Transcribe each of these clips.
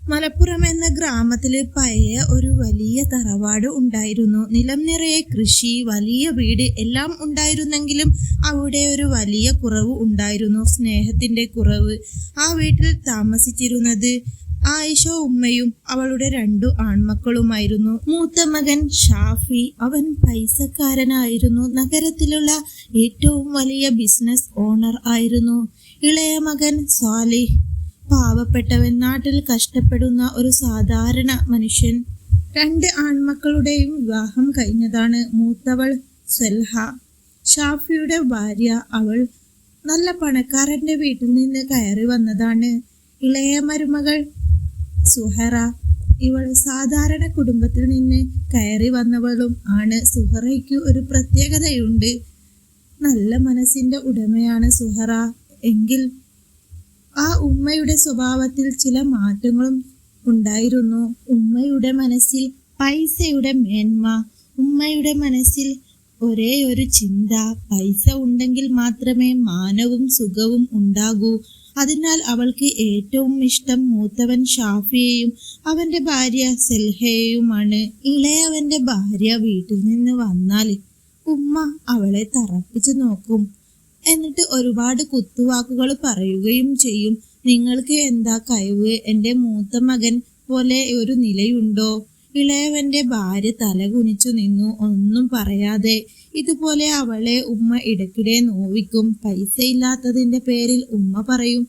മലപ്പുറം എന്ന ഗ്രാമത്തില് പഴയ ഒരു വലിയ തറവാട് ഉണ്ടായിരുന്നു. നിലം നിറയെ കൃഷി, വലിയ വീട് എല്ലാം ഉണ്ടായിരുന്നെങ്കിലും അവിടെ ഒരു വലിയ കുറവ് ഉണ്ടായിരുന്നു, സ്നേഹത്തിന്റെ കുറവ്. ആ വീട്ടിൽ താമസിച്ചിരുന്നത് ആയിഷ ഉമ്മയും അവളുടെ 2 ആൺമക്കളുമായിരുന്നു. മൂത്ത മകൻ ഷാഫി, അവൻ പൈസക്കാരനായിരുന്നു, നഗരത്തിലുള്ള ഏറ്റവും വലിയ ബിസിനസ് ഓണർ ആയിരുന്നു. ഇളയ മകൻ സാലിഹ്, പാവപ്പെട്ടവൻ, നാട്ടിൽ കഷ്ടപ്പെടുന്ന ഒരു സാധാരണ മനുഷ്യൻ. 2 ആൺമക്കളുടെയും വിവാഹം കഴിഞ്ഞതാണ്. മൂത്തവൾ സൽഹ, ഷാഫിയുടെ ഭാര്യ. അവൾ നല്ല പണക്കാരന്റെ വീട്ടിൽ നിന്ന് കയറി വന്നതാണ്. ഇളയ മരുമകൾ സുഹറ, ഇവൾ സാധാരണ കുടുംബത്തിൽ നിന്ന് കയറി വന്നവളും ആണ്. സുഹറയ്ക്ക് ഒരു പ്രത്യേകതയുണ്ട്. നല്ല മനസ്സിന്റെ ഉടമയാണ് സുഹറ. എങ്കിൽ ആ ഉമ്മയുടെ സ്വഭാവത്തിൽ ചില മാറ്റങ്ങളും ഉണ്ടായിരുന്നു. ഉമ്മയുടെ മനസ്സിൽ പൈസയുടെ മേന്മ. ഉമ്മയുടെ മനസ്സിൽ ഒരേ ഒരു ചിന്ത, പൈസ ഉണ്ടെങ്കിൽ മാത്രമേ മാനവും സുഖവും ഉണ്ടാകൂ. അതിനാൽ അവൾക്ക് ഏറ്റവും ഇഷ്ടം മൂത്തവൻ ഷാഫിയെയും അവന്റെ ഭാര്യ സെൽഹയെയുമാണ്. ഇളയവന്റെ ഭാര്യ വീട്ടിൽ നിന്ന് വന്നാൽ ഉമ്മ അവളെ തറപ്പിച്ചു നോക്കും. എന്നിട്ട് ഒരുപാട് കുത്തുവാക്കുകൾ പറയുകയും ചെയ്യും. നിങ്ങൾക്ക് എന്താ കഴിവ്? എന്റെ മൂത്ത മകൻ പോലെ ഒരു നിലയുണ്ടോ? ഇളയവന്റെ ഭാര്യ തലകുനിച്ചു നിന്നു, ഒന്നും പറയാതെ. ഇതുപോലെ അവളെ ഉമ്മ ഇടയ്ക്കിടെ നോവിക്കും. പൈസയില്ലാത്തതിന്റെ പേരിൽ ഉമ്മ പറയും,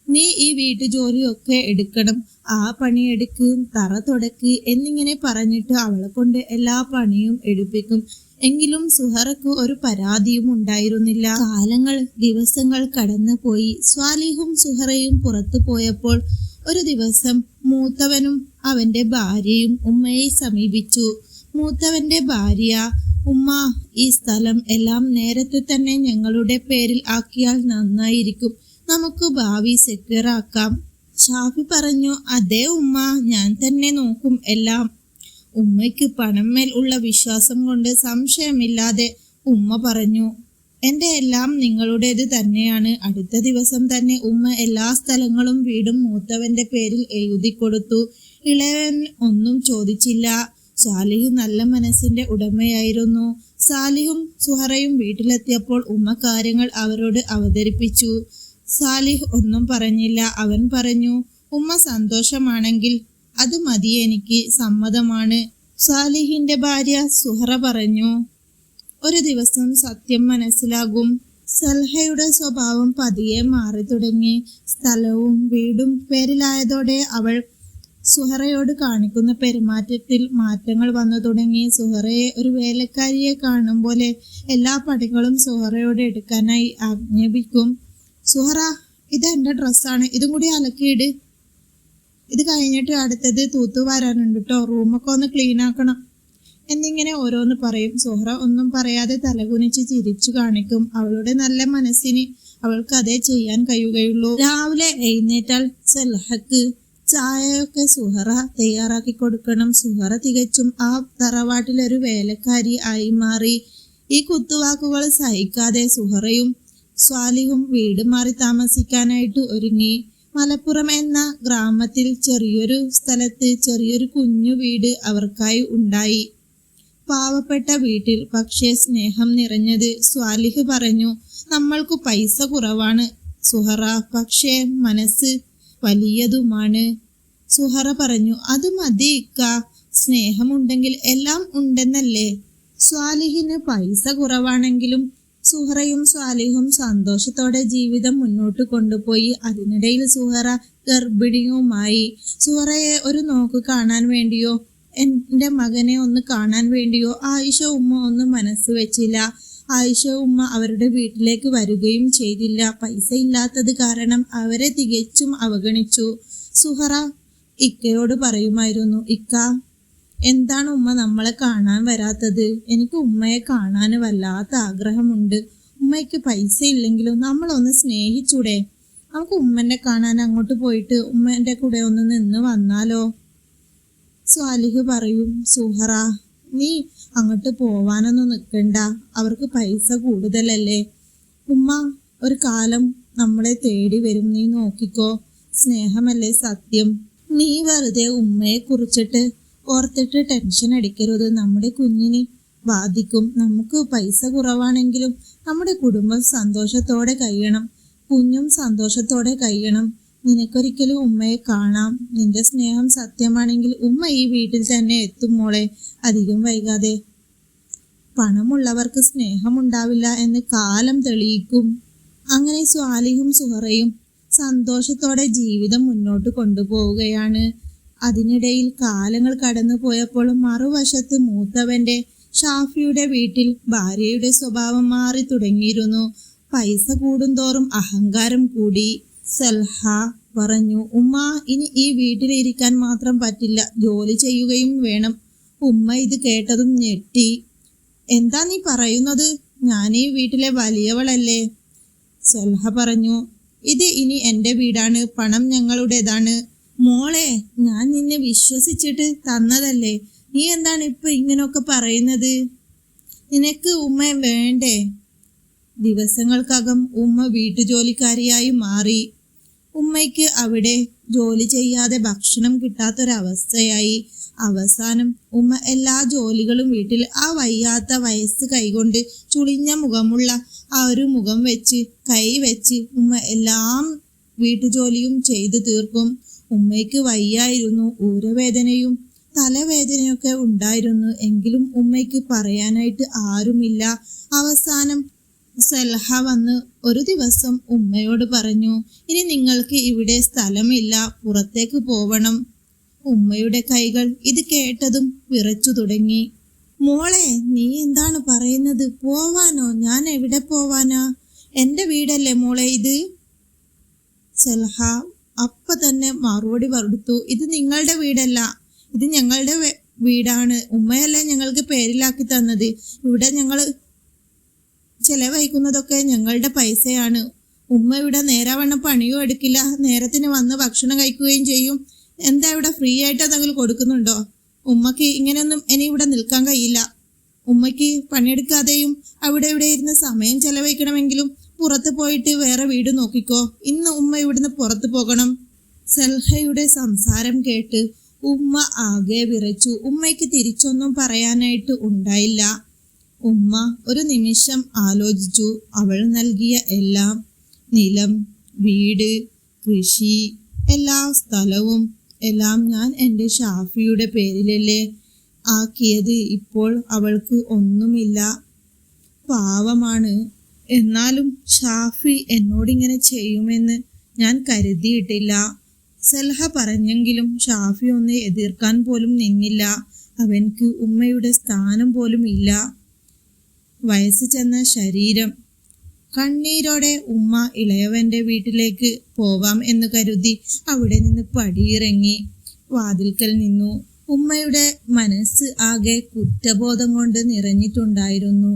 നീ ഈ വീട്ടുജോലിയൊക്കെ എടുക്കണം, ആ പണിയെടുക്ക്, തറ തുടക്ക് എന്നിങ്ങനെ പറഞ്ഞിട്ട് അവളെ കൊണ്ട് എല്ലാ പണിയും എടുപ്പിക്കും. എങ്കിലും സുഹറക്ക് ഒരു പരാതിയും ഉണ്ടായിരുന്നില്ല. കാലങ്ങൾ, ദിവസങ്ങൾ കടന്നു പോയി. സ്വാലിഹും സുഹറയും പുറത്തു പോയപ്പോൾ ഒരു ദിവസം മൂത്തവനും അവന്റെ ഭാര്യയും ഉമ്മയെ സമീപിച്ചു. മൂത്തവന്റെ ഭാര്യ, ഉമ്മ, ഈ സ്ഥലം എല്ലാം നേരത്തെ തന്നെ ഞങ്ങളുടെ പേരിൽ ആക്കിയാൽ നന്നായിരിക്കും, നമുക്ക് ഭാവി സെക്യൂർ ആക്കാം. ഷാഫി പറഞ്ഞു, അതേ ഉമ്മ, ഞാൻ തന്നെ നോക്കും എല്ലാം. ഉമ്മയ്ക്ക് പണമേൽ ഉള്ള വിശ്വാസം കൊണ്ട് സംശയമില്ലാതെ ഉമ്മ പറഞ്ഞു, എന്റെ എല്ലാം നിങ്ങളുടേത് തന്നെയാണ്. അടുത്ത ദിവസം തന്നെ ഉമ്മ എല്ലാ സ്ഥലങ്ങളും വീടും മൂത്തവന്റെ പേരിൽ എഴുതി കൊടുത്തു. ഇളയവൻ ഒന്നും ചോദിച്ചില്ല. സാലിഹ് നല്ല മനസ്സിന്റെ ഉടമയായിരുന്നു. സാലിഹും സുഹറയും വീട്ടിലെത്തിയപ്പോൾ ഉമ്മ കാര്യങ്ങൾ അവരോട് അവതരിപ്പിച്ചു. സാലിഹ് ഒന്നും പറഞ്ഞില്ല. അവൻ പറഞ്ഞു, ഉമ്മ സന്തോഷമാണെങ്കിൽ അത് മതി, എനിക്ക് സമ്മതമാണ്. സാലിഹിന്റെ ഭാര്യ സുഹറ പറഞ്ഞു, ഒരു ദിവസം സത്യം മനസ്സിലാകും. സൽഹയുടെ സ്വഭാവം പതിയെ മാറി തുടങ്ങി. സ്ഥലവും വീടും പേരിലായതോടെ അവൾ സുഹറയോട് കാണിക്കുന്ന പെരുമാറ്റത്തിൽ മാറ്റങ്ങൾ വന്നു തുടങ്ങി. സുഹറയെ ഒരു വേലക്കാരിയെ കാണും പോലെ എല്ലാ പണികളും സുഹറയോട് എടുക്കാനായി ആജ്ഞാപിക്കും. സുഹറ, ഇത് എന്റെ ഡ്രസ്സാണ്, ഇതും കൂടി അലക്കിയിട്. ഇത് കഴിഞ്ഞിട്ട് അടുത്തത് തൂത്തുവാരാനുണ്ട് കേട്ടോ, റൂമൊക്കെ ഒന്ന് ക്ലീൻ ആക്കണം എന്നിങ്ങനെ ഓരോന്ന് പറയും. സുഹറ ഒന്നും പറയാതെ തലകുനിച്ച് ചിരിച്ചു കാണിക്കും. അവളുടെ നല്ല മനസ്സിന് അവൾക്ക് അതേ ചെയ്യാൻ കഴിയുകയുള്ളൂ. രാവിലെ എഴുന്നേറ്റാൽ സൽഹക്ക് ചായയൊക്കെ സുഹറ തയ്യാറാക്കി കൊടുക്കണം. സുഹറ തികച്ചും ആ തറവാട്ടിലൊരു വേലക്കാരി ആയി മാറി. ഈ കുത്തുവാക്കുകൾ സഹിക്കാതെ സുഹറയും സ്വാലിഹും വീട് മാറി താമസിക്കാനായിട്ട് ഒരുങ്ങി. മലപ്പുറം എന്ന ഗ്രാമത്തിൽ ചെറിയൊരു സ്ഥലത്ത് ചെറിയൊരു കുഞ്ഞു വീട് അവർക്കായി ഉണ്ടായി. പാവപ്പെട്ട വീട്ടിൽ, പക്ഷേ സ്നേഹം നിറഞ്ഞത്. സ്വാലിഹ് പറഞ്ഞു, നമ്മൾക്ക് പൈസ കുറവാണ് സുഹറ, പക്ഷേ മനസ്സ് വലിയതുമാണ്. സുഹറ പറഞ്ഞു, അത് മതി ഇക്ക, സ്നേഹമുണ്ടെങ്കിൽ എല്ലാം ഉണ്ടെന്നല്ലേ. സ്വാലിഹിന് പൈസ കുറവാണെങ്കിലും സുഹറയും സ്വാലിഹും സന്തോഷത്തോടെ ജീവിതം മുന്നോട്ട് കൊണ്ടുപോയി. അതിനിടയിൽ സുഹറ ഗർഭിണിയുമായി. സുഹറയെ ഒരു നോക്ക് കാണാൻ വേണ്ടിയോ എന്റെ മകനെ ഒന്ന് കാണാൻ വേണ്ടിയോ ആയിഷ ഉമ്മ ഒന്നും മനസ്സ് വെച്ചില്ല. ആയിഷ ഉമ്മ അവരുടെ വീട്ടിലേക്ക് വരികയും ചെയ്തില്ല. പൈസ ഇല്ലാത്തത് കാരണം അവരെ തികച്ചും അവഗണിച്ചു. സുഹറ ഇക്കയോട് പറയുമായിരുന്നു, ഇക്ക, എന്താണ് ഉമ്മ നമ്മളെ കാണാൻ വരാത്തത്? എനിക്ക് ഉമ്മയെ കാണാൻ വല്ലാത്ത ആഗ്രഹമുണ്ട്. ഉമ്മയ്ക്ക് പൈസ ഇല്ലെങ്കിലും നമ്മളൊന്ന് സ്നേഹിച്ചൂടെ? നമുക്ക് ഉമ്മനെ കാണാൻ അങ്ങോട്ട് പോയിട്ട് ഉമ്മന്റെ കൂടെ ഒന്ന് നിന്ന് വന്നാലോ? സ്വാലിഹ് പറയും, സുഹറ, നീ അങ്ങോട്ട് പോവാനൊന്നും നിൽക്കണ്ട, അവർക്ക് പൈസ കൂടുതലല്ലേ. ഉമ്മ ഒരു കാലം നമ്മളെ തേടി വരും, നീ നോക്കിക്കോ. സ്നേഹമല്ലേ സത്യം. നീ വെറുതെ ഉമ്മയെ കുറിച്ചിട്ട് ഓർത്തിട്ട് ടെൻഷൻ അടിക്കരുത്. നമ്മുടെ കുഞ്ഞിനെ ബാധിക്കും. നമുക്ക് പൈസ കുറവാണെങ്കിലും നമ്മുടെ കുടുംബം സന്തോഷത്തോടെ കഴിയണം, കുഞ്ഞും സന്തോഷത്തോടെ കഴിയണം. നിനക്കൊരിക്കലും ഉമ്മയെ കാണാം. നിന്റെ സ്നേഹം സത്യമാണെങ്കിൽ ഉമ്മ ഈ വീട്ടിൽ തന്നെ എത്തും മോളെ, അധികം വൈകാതെ. പണമുള്ളവർക്ക് സ്നേഹമുണ്ടാവില്ല എന്ന് കാലം തെളിയിക്കും. അങ്ങനെ സ്വാലിഹും സുഹറയും സന്തോഷത്തോടെ ജീവിതം മുന്നോട്ട് കൊണ്ടുപോവുകയാണ്. അതിനിടയിൽ കാലങ്ങൾ കടന്നു പോയപ്പോൾ മറുവശത്ത് മൂത്തവന്റെ ഷാഫിയുടെ വീട്ടിൽ ഭാര്യയുടെ സ്വഭാവം മാറി തുടങ്ങിയിരുന്നു. പൈസ കൂടുന്തോറും അഹങ്കാരം കൂടി. സൽഹ പറഞ്ഞു, ഉമ്മ ഇനി ഈ വീട്ടിലിരിക്കാൻ മാത്രം പറ്റില്ല, ജോലി ചെയ്യുകയും വേണം. ഉമ്മ ഇത് കേട്ടതും ഞെട്ടി. എന്താ നീ പറയുന്നത്? ഞാൻ ഈ വീട്ടിലെ വലിയവളല്ലേ? സൽഹ പറഞ്ഞു, ഇത് ഇനി എൻ്റെ വീടാണ്, പണം ഞങ്ങളുടേതാണ്. മോളെ, ഞാൻ നിന്നെ വിശ്വസിച്ചിട്ട് തന്നതല്ലേ, നീ എന്താണ് ഇപ്പൊ ഇങ്ങനൊക്കെ പറയുന്നത്? നിനക്ക് ഉമ്മ വേണ്ടേ? ദിവസങ്ങൾക്കകം ഉമ്മ വീട്ടുജോലിക്കാരിയായി മാറി. ഉമ്മയ്ക്ക് അവിടെ ജോലി ചെയ്യാതെ ഭക്ഷണം കിട്ടാത്തൊരവസ്ഥയായി. അവസാനം ഉമ്മ എല്ലാ ജോലികളും വീട്ടിൽ ആ വയ്യാത്ത വയസ്സ് കൈകൊണ്ട് ചുളിഞ്ഞ മുഖമുള്ള ആ ഒരു മുഖം വെച്ച് കൈ വെച്ച് ഉമ്മ എല്ലാം വീട്ടുജോലിയും ചെയ്തു തീർക്കും. ഉമ്മയ്ക്ക് വയ്യായിരുന്നു, ഊരവേദനയും തലവേദനയൊക്കെ ഉണ്ടായിരുന്നു. എങ്കിലും ഉമ്മയ്ക്ക് പറയാനായിട്ട് ആരുമില്ല. അവസാനം സൽഹ വന്ന് ഒരു ദിവസം ഉമ്മയോട് പറഞ്ഞു, ഇനി നിങ്ങൾക്ക് ഇവിടെ സ്ഥലമില്ല, പുറത്തേക്ക് പോവണം. ഉമ്മയുടെ കൈകൾ ഇത് കേട്ടതും വിറച്ചു തുടങ്ങി. മോളെ, നീ എന്താണ് പറയുന്നത്? പോവാനോ? ഞാൻ എവിടെ പോവാനാ? എൻ്റെ വീടല്ലേ മോളെ ഇത്? സൽഹ അപ്പ തന്നെ മറുപടി കൊടുത്തു, ഇത് നിങ്ങളുടെ വീടല്ല, ഇത് ഞങ്ങളുടെ വീടാണ്. ഉമ്മയല്ലേ ഞങ്ങൾക്ക് പേരിലാക്കി തന്നത്. ഇവിടെ ഞങ്ങൾ ചെലവഴിക്കുന്നതൊക്കെ ഞങ്ങളുടെ പൈസയാണ്. ഉമ്മ ഇവിടെ നേരാവണ്ണം പണിയും എടുക്കില്ല, നേരത്തിന് വന്ന് ഭക്ഷണം കഴിക്കുകയും ചെയ്യും. എന്താ ഇവിടെ ഫ്രീ ആയിട്ട് എന്തെങ്കിലും കൊടുക്കുന്നുണ്ടോ? ഉമ്മക്ക് ഇങ്ങനെയൊന്നും ഇനി ഇവിടെ നിൽക്കാൻ കഴിയില്ല. ഉമ്മയ്ക്ക് പണിയെടുക്കാതെയും അവിടെ ഇവിടെ ഇരുന്ന് സമയം ചെലവഴിക്കണമെങ്കിലും പുറത്ത് പോയിട്ട് വേറെ വീട് നോക്കിക്കോ. ഇന്ന് ഉമ്മ ഇവിടുന്ന് പുറത്തു പോകണം. സൽഹയുടെ സംസാരം കേട്ട് ഉമ്മ ആകെ വിറച്ചു. ഉമ്മയ്ക്ക് തിരിച്ചൊന്നും പറയാനായിട്ട് ഉണ്ടായില്ല. ഉമ്മ ഒരു നിമിഷം ആലോചിച്ചു. അവൾ നൽകിയ എല്ലാം, നിലം, വീട്, കൃഷി, എല്ലാ സ്ഥലവും എല്ലാം ഞാൻ എൻ്റെ ഷാഫിയുടെ പേരിലല്ലേ ആക്കിയത്. ഇപ്പോൾ അവൾക്ക് ഒന്നുമില്ല, പാവമാണ്. എന്നാലും ഷാഫി എന്നോടിങ്ങനെ ചെയ്യുമെന്ന് ഞാൻ കരുതിയിട്ടില്ല. സൽഹ പറഞ്ഞെങ്കിലും ഷാഫി ഒന്ന് എതിർക്കാൻ പോലും നിന്നില്ല. അവൻക്ക് ഉമ്മയുടെ സ്ഥാനം പോലും ഇല്ല. വയസ്സ് ചെന്ന ശരീരം. കണ്ണീരോടെ ഉമ്മ ഇളയവന്റെ വീട്ടിലേക്ക് പോവാം എന്ന് കരുതി അവിടെ നിന്ന് പടിയിറങ്ങി വാതിൽക്കൽ നിന്നു. ഉമ്മയുടെ മനസ്സ് ആകെ കുറ്റബോധം കൊണ്ട് നിറഞ്ഞിട്ടുണ്ടായിരുന്നു.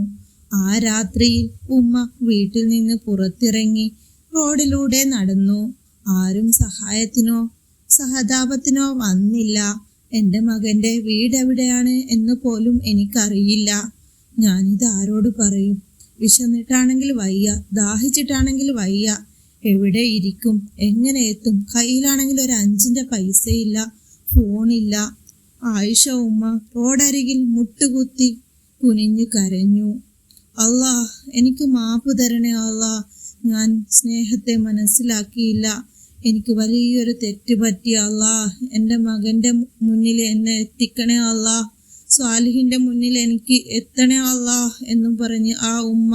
ആ രാത്രിയിൽ ഉമ്മ വീട്ടിൽ നിന്ന് പുറത്തിറങ്ങി റോഡിലൂടെ നടന്നു. ആരും സഹായത്തിനോ സഹതാപത്തിനോ വന്നില്ല. എൻ്റെ മകൻ്റെ വീടെവിടെയാണ് എന്ന് പോലും എനിക്കറിയില്ല. ഞാനിത് ആരോട് പറയും? വിശന്നിട്ടാണെങ്കിൽ വയ്യ, ദാഹിച്ചിട്ടാണെങ്കിൽ വയ്യ. എവിടെ ഇരിക്കും? എങ്ങനെ എത്തും? കയ്യിലാണെങ്കിൽ ഒരു 5 പൈസയില്ല, ഫോണില്ല. ആയിഷ ഉമ്മ റോഡരികിൽ മുട്ടുകുത്തി കുനിഞ്ഞു കരഞ്ഞു. അല്ലാ, എനിക്ക് മാപ്പ് തരണേ അല്ലാ, ഞാൻ സ്നേഹത്തെ മനസ്സിലാക്കിയില്ല. എനിക്ക് വലിയൊരു തെറ്റ് പറ്റി അല്ലാ. എൻ്റെ മകൻ്റെ മുന്നിൽ എന്നെ എത്തിക്കണേ അല്ലാ, സ്വാലിഹിന്റെ മുന്നിൽ എനിക്ക് എത്തണേ അല്ലാ എന്നും പറഞ്ഞ് ആ ഉമ്മ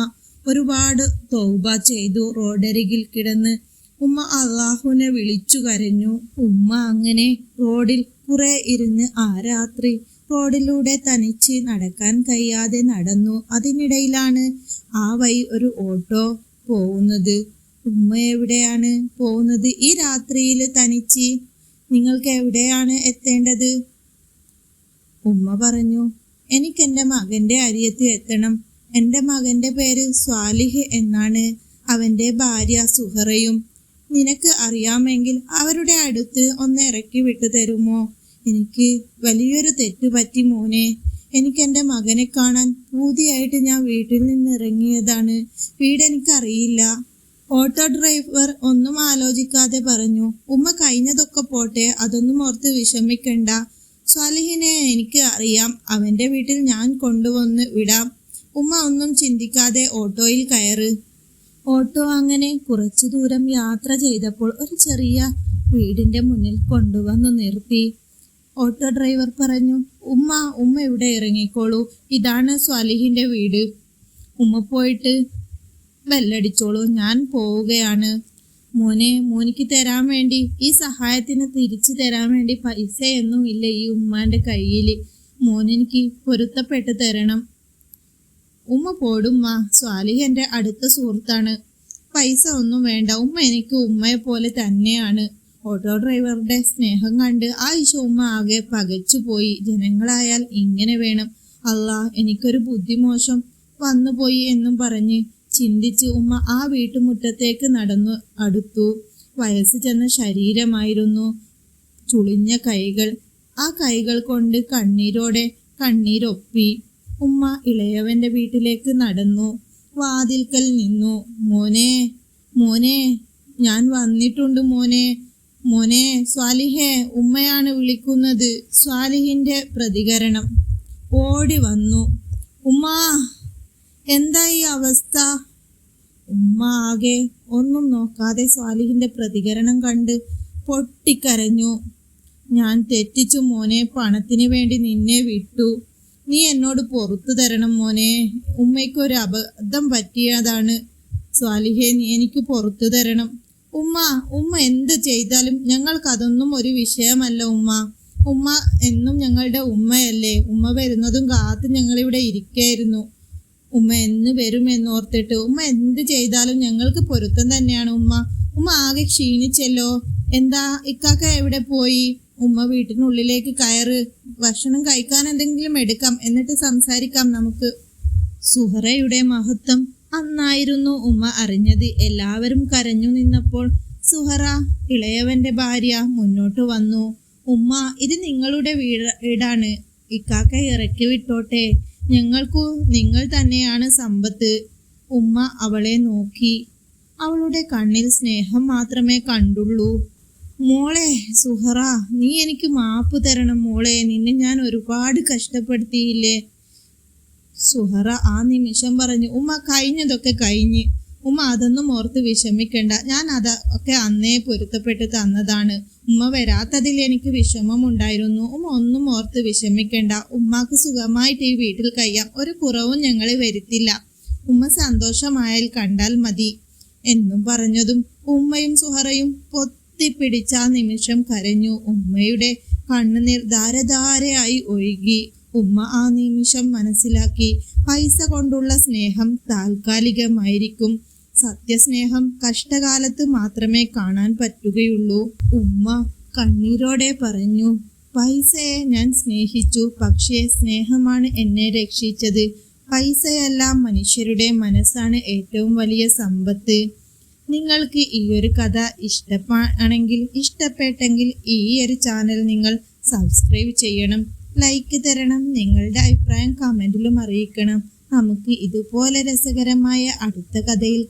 ഒരുപാട് തൗബ ചെയ്തു. റോഡരികിൽ കിടന്ന് ഉമ്മ അള്ളാഹുവിനെ വിളിച്ചു കരഞ്ഞു. ഉമ്മ അങ്ങനെ റോഡിൽ കുറെ ഇരുന്ന് ആ രാത്രി റോഡിലൂടെ തനിച്ച് നടക്കാൻ കഴിയാതെ നടന്നു. അതിനിടയിലാണ് ആ വഴി ഒരു ഓട്ടോ പോകുന്നത്. ഉമ്മ എവിടെയാണ് പോകുന്നത് ഈ രാത്രിയിൽ തനിച്ച്? നിങ്ങൾക്ക് എവിടെയാണ് എത്തേണ്ടത്? ഉമ്മ പറഞ്ഞു, എനിക്കെൻ്റെ മകൻ്റെ അരിയത്ത് എത്തണം. എൻ്റെ മകൻ്റെ പേര് സ്വാലിഹ് എന്നാണ്. അവൻ്റെ ഭാര്യ സുഹറയും. നിനക്ക് അറിയാമെങ്കിൽ അവരുടെ അടുത്ത് ഒന്ന് ഇറക്കി വിട്ടു തരുമോ? എനിക്ക് വലിയൊരു തെറ്റ് പറ്റി മോനെ. എനിക്കെൻ്റെ മകനെ കാണാൻ പൂതിയായിട്ട് ഞാൻ വീട്ടിൽ നിന്ന് ഇറങ്ങിയതാണ്. വീടെനിക്കറിയില്ല. ഓട്ടോ ഡ്രൈവർ ഒന്നും ആലോചിക്കാതെ പറഞ്ഞു, ഉമ്മ കഴിഞ്ഞതൊക്കെ പോട്ടെ, അതൊന്നും ഓർത്ത് വിഷമിക്കണ്ട. സ്വാലിഹിനെ എനിക്ക് അറിയാം, അവന്റെ വീട്ടിൽ ഞാൻ കൊണ്ടുവന്ന് വിടാം. ഉമ്മ ഒന്നും ചിന്തിക്കാതെ ഓട്ടോയിൽ കയറ്. ഓട്ടോ അങ്ങനെ കുറച്ചു ദൂരം യാത്ര ചെയ്തപ്പോൾ ഒരു ചെറിയ വീടിന്റെ മുന്നിൽ കൊണ്ടുവന്നു നിർത്തി. ഓട്ടോ ഡ്രൈവർ പറഞ്ഞു, ഉമ്മ ഇവിടെ ഇറങ്ങിക്കോളൂ, ഇതാണ് സ്വാലിഹിന്റെ വീട്. ഉമ്മ പോയിട്ട് ബെല്ലടിച്ചോളൂ, ഞാൻ പോവുകയാണ്. മോനിക്ക് തരാൻ വേണ്ടി, ഈ സഹായത്തിന് തിരിച്ചു തരാൻ വേണ്ടി പൈസയൊന്നും ഇല്ല ഈ ഉമ്മാന്റെ കയ്യിൽ. മോനെനിക്ക് പൊരുത്തപ്പെട്ട് തരണം. ഉമ്മ പോടുമ്മ, സ്വാലിഹ് എൻ്റെ അടുത്ത സുഹൃത്താണ്, പൈസ ഒന്നും വേണ്ട. ഉമ്മ എനിക്ക് ഉമ്മയെ പോലെ തന്നെയാണ്. ഓട്ടോ ഡ്രൈവറുടെ സ്നേഹം കണ്ട് ആയിഷ ഉമ്മ ആകെ പകച്ചുപോയി. ജനങ്ങളായാൽ ഇങ്ങനെ വേണം. അല്ലാ, എനിക്കൊരു ബുദ്ധിമോശം വന്നുപോയി എന്നും പറഞ്ഞ് ചിന്തിച്ച് ഉമ്മ ആ വീട്ടുമുറ്റത്തേക്ക് നടന്നു അടുത്തു. വയസ്സ് ചെന്ന ശരീരമായിരുന്നു, ചുളിഞ്ഞ കൈകൾ. ആ കൈകൾ കൊണ്ട് കണ്ണീരോടെ കണ്ണീരൊപ്പി. ഉമ്മ ഇളയവന്റെ വീട്ടിലേക്ക് നടന്നു. വാതിൽക്കൽ നിന്നു. മോനെ ഞാൻ വന്നിട്ടുണ്ട് മോനെ സ്വാലിഹേ, ഉമ്മയാണ് വിളിക്കുന്നത്. സ്വാലിഹിന്റെ പ്രതികരണം. ഓടി വന്നു. ഉമ്മാ, എന്താ ഈ അവസ്ഥ? ഉമ്മ ആകെ ഒന്നും നോക്കാതെ സ്വാലിഹിന്റെ പ്രതികരണം കണ്ട് പൊട്ടിക്കരഞ്ഞു. ഞാൻ തെറ്റിച്ചു മോനെ, പണത്തിന് വേണ്ടി നിന്നെ വിട്ടു. നീ എന്നോട് പുറത്തു തരണം മോനെ. ഉമ്മയ്ക്കൊരു അബദ്ധം പറ്റിയതാണ്. സ്വാലിഹെ, നീ എനിക്ക് പുറത്തു തരണം. ഉമ്മ എന്ത് ചെയ്താലും ഞങ്ങൾക്കതൊന്നും ഒരു വിഷയമല്ല ഉമ്മ എന്നും ഞങ്ങളുടെ ഉമ്മയല്ലേ. ഉമ്മ വരുന്നതും കാത്ത് ഞങ്ങളിവിടെ ഇരിക്കായിരുന്നു. ഉമ്മ എന്ന് വരുമെന്നോർത്തിട്ട് ഉമ്മ എന്ത് ചെയ്താലും ഞങ്ങൾക്ക് പൊരുത്തം തന്നെയാണ് ഉമ്മ ആകെ ക്ഷീണിച്ചല്ലോ. എന്താ ഇക്കാക്ക എവിടെ പോയി? ഉമ്മ വീട്ടിനുള്ളിലേക്ക് കയറ്, ഭക്ഷണം കഴിക്കാൻ എന്തെങ്കിലും എടുക്കാം, എന്നിട്ട് സംസാരിക്കാം നമുക്ക്. സുഹറയുടെ മഹത്വം അന്നായിരുന്നു ഉമ്മ അറിഞ്ഞത്. എല്ലാവരും കരഞ്ഞു നിന്നപ്പോൾ സുഹറ, ഇളയവന്റെ ഭാര്യ, മുന്നോട്ട് വന്നു. ഉമ്മ, ഇത് നിങ്ങളുടെ വീടാണ്, ഇക്കാക്ക ഇറക്കി വിട്ടോട്ടെ. ഞങ്ങൾക്കു നിങ്ങൾ തന്നെയാണ് സമ്പത്ത്. ഉമ്മ അവളെ നോക്കി. അവളുടെ കണ്ണിൽ സ്നേഹം മാത്രമേ കണ്ടുള്ളൂ. മോളെ സുഹറ, നീ എനിക്ക് മാപ്പ് തരണം മോളെ, നിന്നെ ഞാൻ ഒരുപാട് കഷ്ടപ്പെടുത്തിയില്ലേ. സുഹറ ആ നിമിഷം പറഞ്ഞു, ഉമ്മ കഴിഞ്ഞതൊക്കെ കഴിഞ്ഞ്. ഉമ്മ അതൊന്നും ഓർത്ത് വിഷമിക്കണ്ട, ഞാൻ അതൊക്കെ അന്നേ പൊരുത്തപ്പെട്ട് തന്നതാണ്. ഉമ്മ വരാത്തതിൽ എനിക്ക് വിഷമമുണ്ടായിരുന്നു. ഉമ്മ ഒന്നും ഓർത്ത് വിഷമിക്കണ്ട, ഉമ്മാക്ക് സുഖമായിട്ട് ഈ വീട്ടിൽ കഴിയാം, ഒരു കുറവും ഞങ്ങളെ വരുത്തില്ല. ഉമ്മ സന്തോഷമായാൽ കണ്ടാൽ മതി എന്നും പറഞ്ഞതും ഉമ്മയും സുഹറയും പൊത്തിപ്പിടിച്ച ആ നിമിഷം കരഞ്ഞു. ഉമ്മയുടെ കണ്ണുനീർ ധാരധാരയായി ഒഴുകി. ഉമ്മ ആ നിമിഷം മനസ്സിലാക്കി, പൈസ കൊണ്ടുള്ള സ്നേഹം താൽക്കാലികമായിരിക്കും. സത്യസ്നേഹം കഷ്ടകാലത്ത് മാത്രമേ കാണാൻ പറ്റുകയുള്ളൂ. ഉമ്മ കണ്ണീരോടെ പറഞ്ഞു, പൈസയെ ഞാൻ സ്നേഹിച്ചു, പക്ഷേ സ്നേഹമാണ് എന്നെ രക്ഷിച്ചത്. പൈസയല്ല, മനുഷ്യരുടെ മനസ്സാണ് ഏറ്റവും വലിയ സമ്പത്ത്. നിങ്ങൾക്ക് ഈ ഒരു കഥ ഇഷ്ടപ്പെട്ടെങ്കിൽ ഈ ഒരു ചാനൽ നിങ്ങൾ സബ്സ്ക്രൈബ് ചെയ്യണം, ലൈക്ക് തരണം, നിങ്ങളുടെ അഭിപ്രായം കമന്റിലും അറിയിക്കണം. നമുക്ക് ഇതുപോലെ രസകരമായ അടുത്ത കഥയിൽ